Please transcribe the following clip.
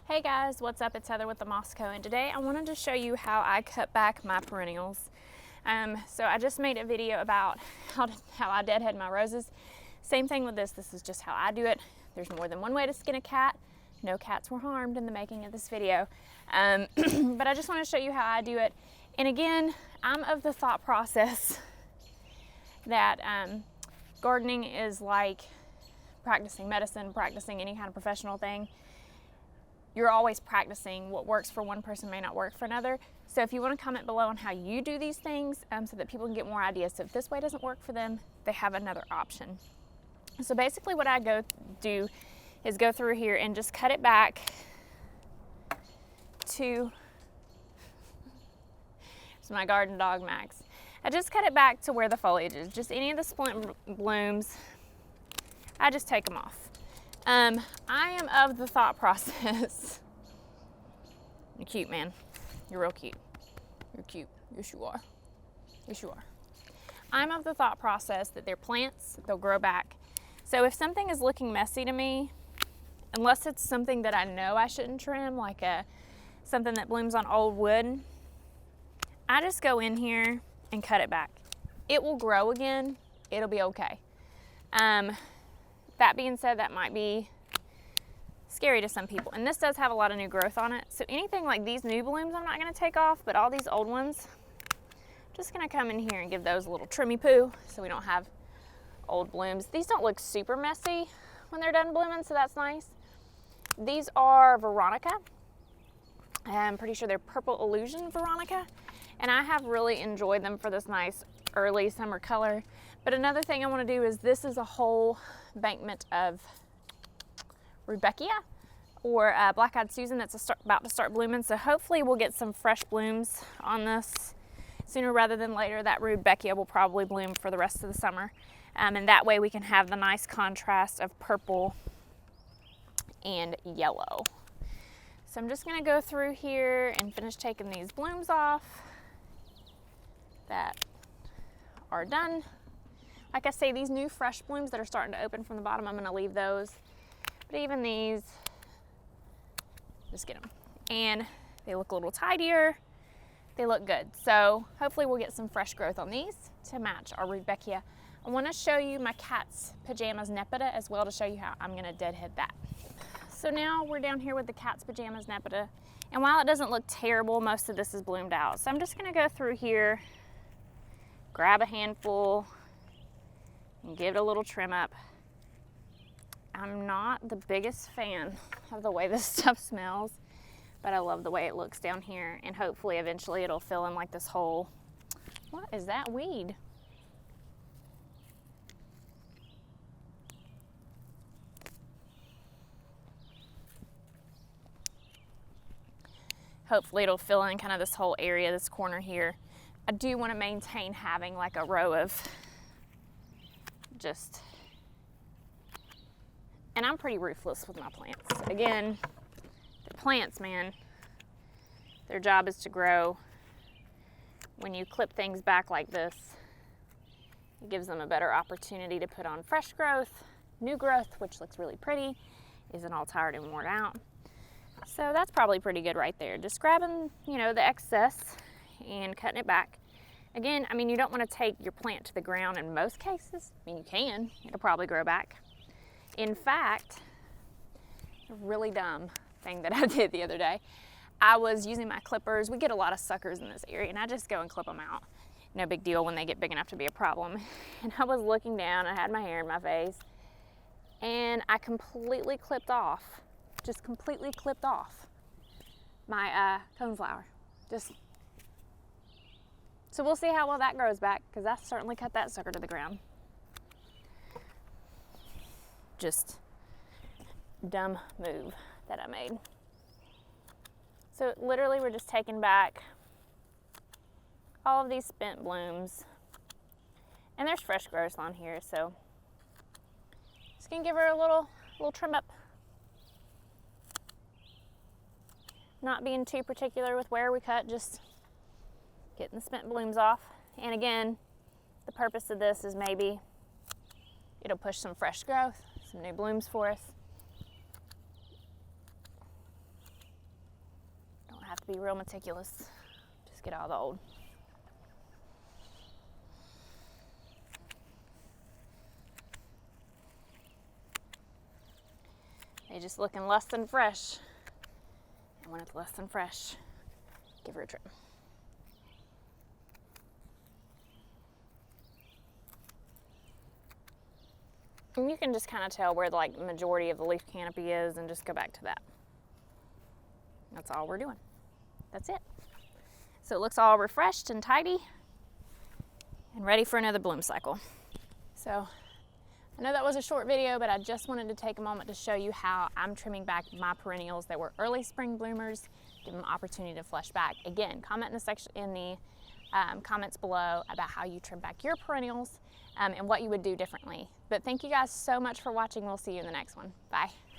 Hey guys, what's up? It's Heather with the Moscow, and today I wanted to show you how I cut back my perennials. So I just made a video about how I deadhead my roses. Same thing with this. This is just how I do it. There's more than one way to skin a cat. No cats were harmed in the making of this video. But I just want to show you how I do it. And again, I'm of the thought process that gardening is like practicing medicine, practicing any kind of professional thing. You're always practicing. What works for one person may not work for another. So if you want to comment below on how you do these things so that people can get more ideas. So if this way doesn't work for them, they have another option. So basically what I do is go through here and just cut it back to, it's my garden dog Max. I just cut it back to where the foliage is. Just any of the splint blooms, I just take them off. I am of the thought process. You're cute, man. You're real cute. You're cute. Yes, you are. Yes, you are. I'm of the thought process that they're plants, they'll grow back. So if something is looking messy to me, unless it's something that I know I shouldn't trim, like something that blooms on old wood, I just go in here and cut it back. It will grow again. It'll be okay. That being said, that might be scary to some people. And this does have a lot of new growth on it. So anything like these new blooms, I'm not gonna take off, but all these old ones, I'm just gonna come in here and give those a little trimmy poo so we don't have old blooms. These don't look super messy when they're done blooming, so that's nice. These are Veronica. I'm pretty sure they're Purple Illusion Veronica. And I have really enjoyed them for this nice early summer color. But another thing I want to do is this is a whole bankment of Rudbeckia or black-eyed Susan that's about to start blooming. So hopefully we'll get some fresh blooms on this sooner rather than later. That Rudbeckia will probably bloom for the rest of the summer. And that way we can have the nice contrast of purple and yellow. So I'm just going to go through here and finish taking these blooms off that are done. Like I say, these new fresh blooms that are starting to open from the bottom, I'm going to leave those. But even these, just get them. And they look a little tidier. They look good. So hopefully we'll get some fresh growth on these to match our Rudbeckia. I want to show you my cat's Pajamas Nepota as well to show you how I'm going to deadhead that. So now we're down here with the cat's Pajamas Nepota. And while it doesn't look terrible, most of this is bloomed out. So I'm just going to go through here, grab a handful, and give it a little trim up. I'm not the biggest fan of the way this stuff smells, but I love the way it looks down here, and hopefully eventually it'll fill in like this whole, what is that weed? Hopefully it'll fill in kind of this whole area, this corner here. I do want to maintain having like a row of just, and I'm pretty ruthless with my plants. Again, the plants, man, their job is to grow. When you clip things back like this, it gives them a better opportunity to put on fresh growth, new growth, which looks really pretty, isn't all tired and worn out. So that's probably pretty good right there. Just grabbing, you know, the excess and cutting it back. Again, I mean, you don't want to take your plant to the ground in most cases. I mean, you can. It'll probably grow back. In fact, a really dumb thing that I did the other day, I was using my clippers. We get a lot of suckers in this area, and I just go and clip them out. No big deal when they get big enough to be a problem. And I was looking down. I had my hair in my face, and I completely clipped off, just completely clipped off my coneflower. So we'll see how well that grows back, because I certainly cut that sucker to the ground. Just dumb move that I made. So literally we're just taking back all of these spent blooms. And there's fresh growth on here, so just gonna give her a little trim up. Not being too particular with where we cut, just getting the spent blooms off. And again, the purpose of this is maybe it'll push some fresh growth, some new blooms for us. to be real meticulous. Just get all the old. They just looking less than fresh. And when it's less than fresh, give her a trim. And you can just kind of tell where the majority of the leaf canopy is and just go back to that. That's all we're doing. That's it. So it looks all refreshed and tidy and ready for another bloom cycle. So I know that was a short video, but I just wanted to take a moment to show you how I'm trimming back my perennials that were early spring bloomers, give them an opportunity to flush back. Again, comment in the section in the comments below about how you trim back your perennials and what you would do differently. But thank you guys so much for watching. We'll see you in the next one. Bye.